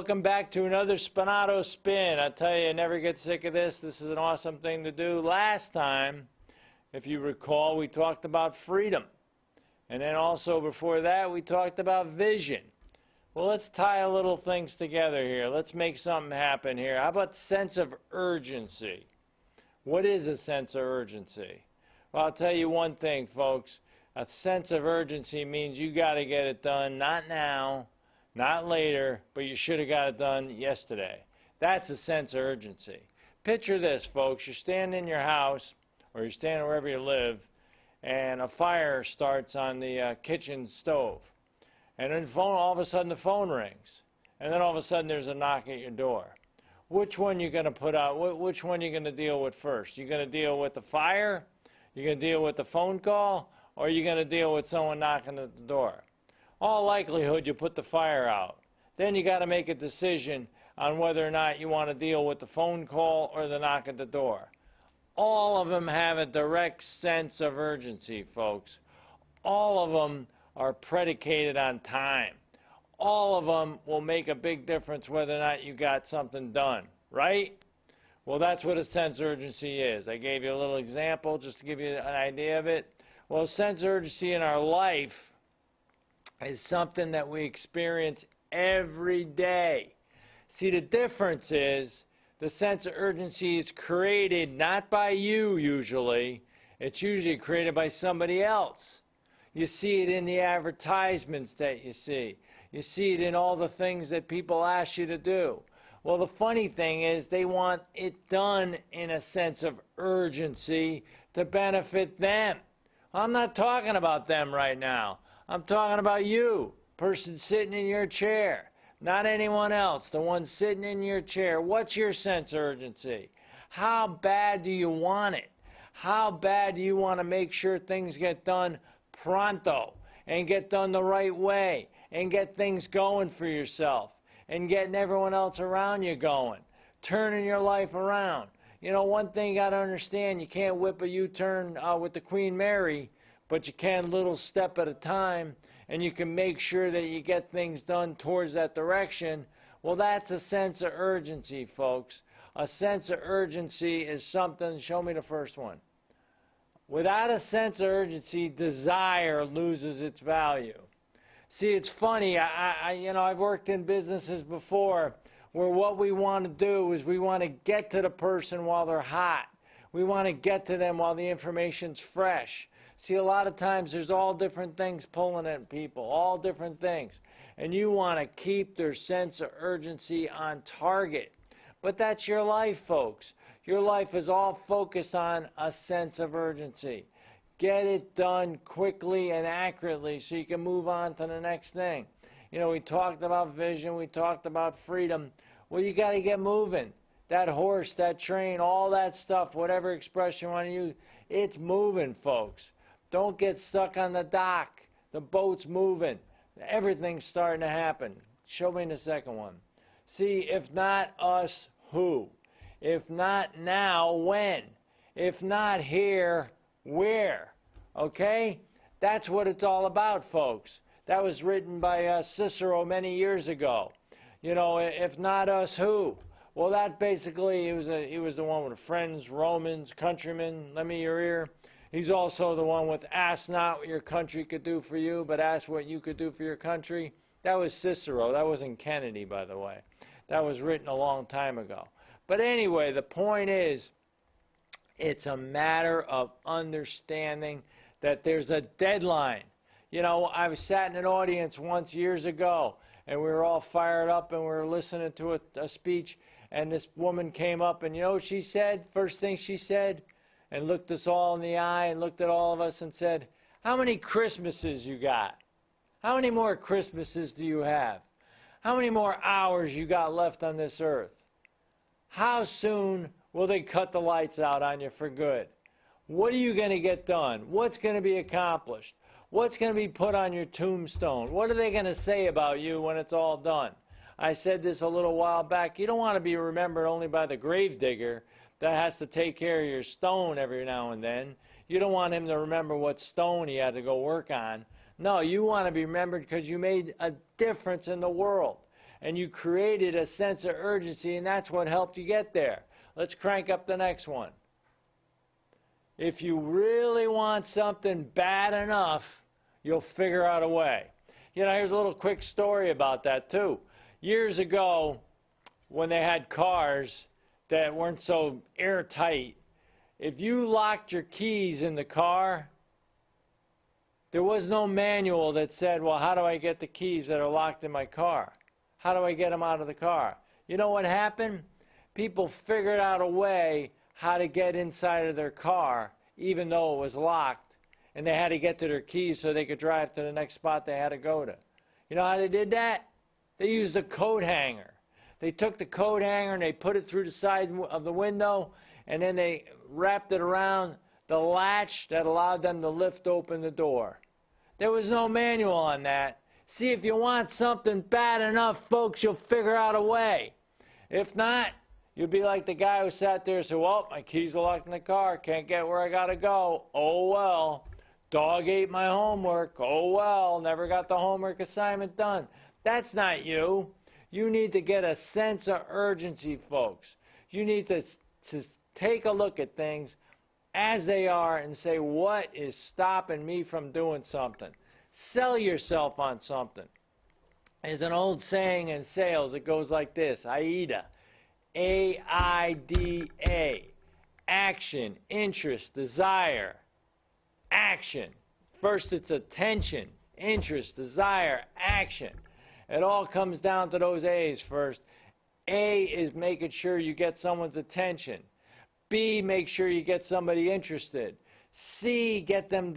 welcome back to another Spinato Spin. I tell you, I never get sick of this. This is an awesome thing to do. Last time, if you recall, we talked about freedom. And then also before that, we talked about vision. Well, let's tie a little things together here. Let's make something happen here. How about sense of urgency? What is a sense of urgency? Well, I'll tell you one thing, folks. A sense of urgency means you got to get it done, not now, not later, but you should have got it done yesterday. That's a sense of urgency. Picture this, folks. You're standing in your house, or you're standing wherever you live, and a fire starts on the kitchen stove. And then all of a sudden the phone rings. And then all of a sudden there's a knock at your door. Which one you going to put out? Which one you going to deal with first? You going to deal with the fire? You going to deal with the phone call? Or are you going to deal with someone knocking at the door? All likelihood you put the fire out. Then you got to make a decision on whether or not you want to deal with the phone call or the knock at the door. All of them have a direct sense of urgency, folks. All of them are predicated on time. All of them will make a big difference whether or not you got something done, right? Well, that's what a sense of urgency is. I gave you a little example just to give you an idea of it. Well, a sense of urgency in our life is something that we experience every day. See, the difference is the sense of urgency is created not by you usually. It's usually created by somebody else. You see it in the advertisements that you see. You see it in all the things that people ask you to do. Well, the funny thing is they want it done in a sense of urgency to benefit them. I'm not talking about them right now. I'm talking about you, person sitting in your chair, not anyone else, the one sitting in your chair. What's your sense of urgency? How bad do you want it? How bad do you want to make sure things get done pronto and get done the right way and get things going for yourself and getting everyone else around you going, turning your life around? You know, one thing you got to understand, you can't whip a U-turn with the Queen Mary, but you can little step at a time, and you can make sure that you get things done towards that direction. Well, that's a sense of urgency, folks. A sense of urgency is something, show me the first one. Without a sense of urgency, desire loses its value. See, it's funny, I've worked in businesses before where what we want to do is we want to get to the person while they're hot. We want to get to them while the information's fresh. See, a lot of times there's all different things pulling at people, all different things. And you want to keep their sense of urgency on target. But that's your life, folks. Your life is all focused on a sense of urgency. Get it done quickly and accurately so you can move on to the next thing. You know, we talked about vision, we talked about freedom. Well, you got to get moving. That horse, that train, all that stuff, whatever expression you want to use, it's moving, folks. Don't get stuck on the dock. The boat's moving. Everything's starting to happen. Show me the second one. See, if not us, who? If not now, when? If not here, where? Okay? That's what it's all about, folks. That was written by Cicero many years ago. You know, if not us, who? Well, that basically, he was the one with friends, Romans, countrymen, lend me your ear. He's also the one with ask not what your country could do for you, but ask what you could do for your country. That was Cicero. That wasn't Kennedy, by the way. That was written a long time ago. But anyway, the point is, it's a matter of understanding that there's a deadline. You know, I sat in an audience once years ago, and we were all fired up, and we were listening to a speech, and this woman came up, and you know what she said? First thing she said, and looked us all in the eye and looked at all of us and said, how many Christmases you got? How many more Christmases do you have? How many more hours you got left on this earth? How soon will they cut the lights out on you for good? What are you going to get done? What's going to be accomplished? What's going to be put on your tombstone? What are they going to say about you when it's all done? I said this a little while back. You don't want to be remembered only by the gravedigger that has to take care of your stone every now and then. You don't want him to remember what stone he had to go work on. No, you want to be remembered because you made a difference in the world. and you created a sense of urgency, and that's what helped you get there. Let's crank up the next one. If you really want something bad enough, you'll figure out a way. You know, here's a little quick story about that too. Years ago, when they had cars that weren't so airtight, if you locked your keys in the car, there was no manual that said, well, how do I get the keys that are locked in my car? How do I get them out of the car? You know what happened? People figured out a way how to get inside of their car, even though it was locked, and they had to get to their keys so they could drive to the next spot they had to go to. You know how they did that? They used a coat hanger. They took the coat hanger and they put it through the side of the window, and then they wrapped it around the latch that allowed them to lift open the door. There was no manual on that. See, if you want something bad enough, folks, you'll figure out a way. If not, you'll be like the guy who sat there and said, well, my keys are locked in the car, can't get where I got to go. Oh, well. Dog ate my homework. Oh, well. Never got the homework assignment done. That's not you. You need to get a sense of urgency, folks. You need to take a look at things as they are and say, what is stopping me from doing something? Sell yourself on something. There's an old saying in sales. It goes like this: AIDA. A-I-D-A. Action, interest, desire. Action. First it's attention, interest, desire, action. It all comes down to those A's first. A is making sure you get someone's attention. B, make sure you get somebody interested. C, get them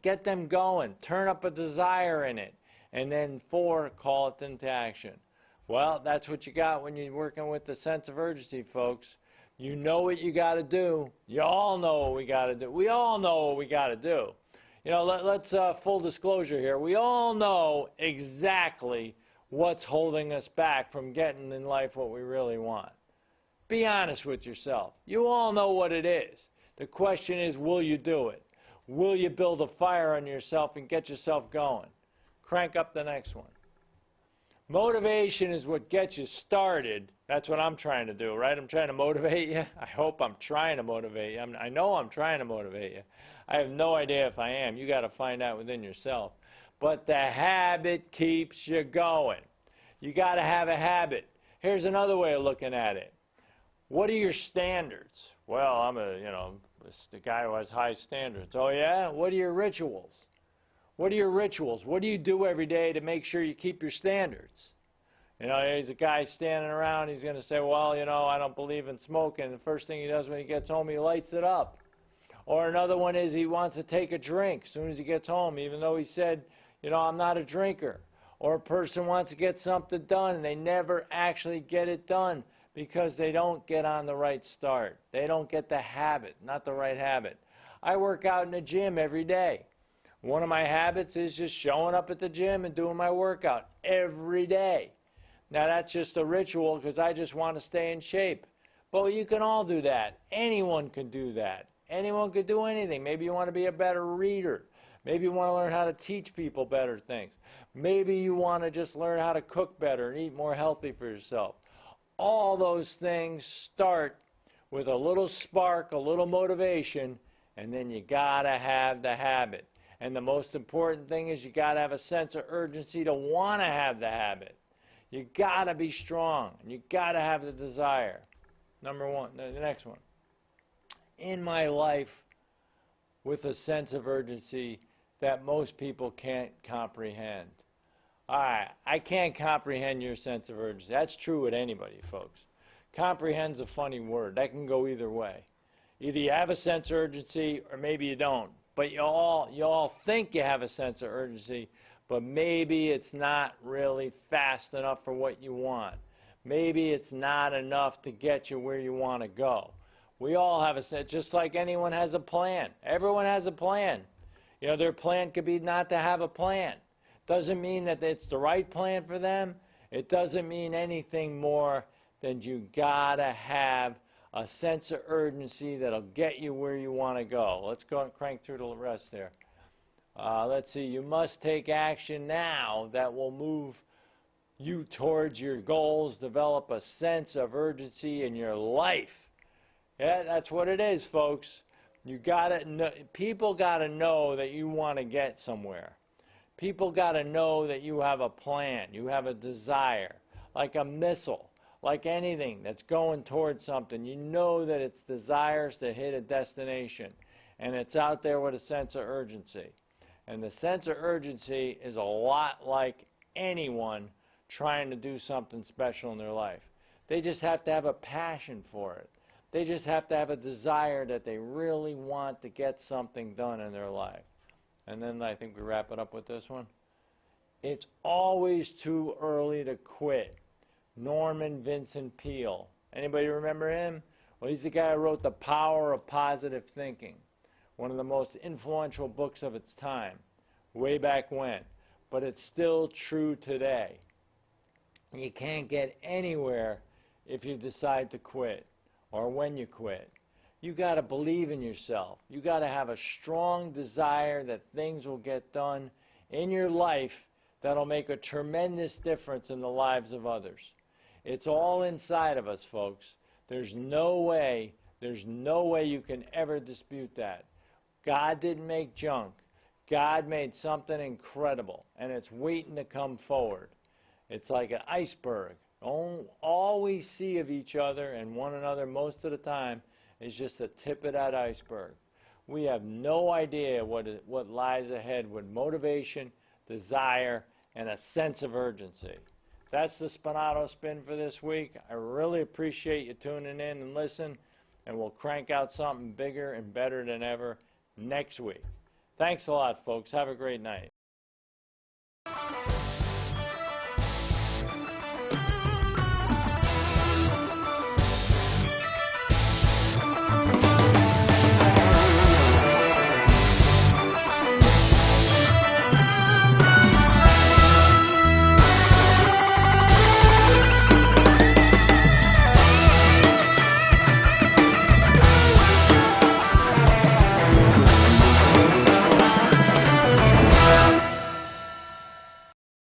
get them going. Turn up a desire in it. And then 4, call it into action. Well, that's what you got when you're working with the sense of urgency, folks. You know what you got to do. You all know what we got to do. We all know what we got to do. You know, let's full disclosure here. We all know exactly what's holding us back from getting in life what we really want. Be honest with yourself. You all know what it is. The question is, will you do it? Will you build a fire on yourself and get yourself going? Crank up the next one. Motivation is what gets you started. That's what I'm trying to do, right? I'm trying to motivate you. I hope I'm trying to motivate you. I know I'm trying to motivate you. I have no idea if I am. You got to find out within yourself. But the habit keeps you going. You got to have a habit. Here's another way of looking at it. What are your standards? Well, I'm the guy who has high standards. Oh, yeah? What are your rituals? What are your rituals? What do you do every day to make sure you keep your standards? You know, there's a guy standing around, he's going to say, well, you know, I don't believe in smoking. The first thing he does when he gets home, he lights it up. Or another one is he wants to take a drink as soon as he gets home, even though he said, you know, I'm not a drinker. Or a person wants to get something done and they never actually get it done because they don't get on the right start. They don't get the habit, not the right habit. I work out in the gym every day. One of my habits is just showing up at the gym and doing my workout every day. Now that's just a ritual because I just want to stay in shape. But you can all do that. Anyone can do that. Anyone could do anything. Maybe you want to be a better reader. Maybe you want to learn how to teach people better things. Maybe you want to just learn how to cook better and eat more healthy for yourself. All those things start with a little spark, a little motivation, and then you got to have the habit. And the most important thing is you got to have a sense of urgency to want to have the habit. You got to be strong. And you got to have the desire. Number one, the next one. In my life, with a sense of urgency that most people can't comprehend. All right, I can't comprehend your sense of urgency. That's true with anybody, folks. Comprehend's a funny word. That can go either way. Either you have a sense of urgency or maybe you don't. But you all think you have a sense of urgency, but maybe it's not really fast enough for what you want. Maybe it's not enough to get you where you want to go. We all have a sense, just like anyone has a plan. Everyone has a plan. You know, their plan could be not to have a plan. Doesn't mean that it's the right plan for them. It doesn't mean anything more than you gotta have a sense of urgency that'll get you where you want to go. Let's go and crank through the rest there. Let's see. You must take action now that will move you towards your goals, develop a sense of urgency in your life. Yeah, that's what it is, folks. You gotta know, people gotta know that you want to get somewhere. People gotta know that you have a plan, you have a desire, like a missile, like anything that's going towards something. You know that its desires to hit a destination, and it's out there with a sense of urgency. And the sense of urgency is a lot like anyone trying to do something special in their life. They just have to have a passion for it. They just have to have a desire that they really want to get something done in their life. And then I think we wrap it up with this one. It's always too early to quit. Norman Vincent Peale. Anybody remember him? Well, he's the guy who wrote The Power of Positive Thinking, one of the most influential books of its time, way back when. But it's still true today. You can't get anywhere if you decide to quit or when you quit. You got to believe in yourself. You got to have a strong desire that things will get done in your life that'll make a tremendous difference in the lives of others. It's all inside of us, folks. There's no way you can ever dispute that. God didn't make junk. God made something incredible, and it's waiting to come forward. It's like an iceberg. All we see of each other and one another most of the time is just the tip of that iceberg. We have no idea what lies ahead with motivation, desire, and a sense of urgency. That's the Spinato Spin for this week. I really appreciate you tuning in and listening, and we'll crank out something bigger and better than ever next week. Thanks a lot, folks. Have a great night.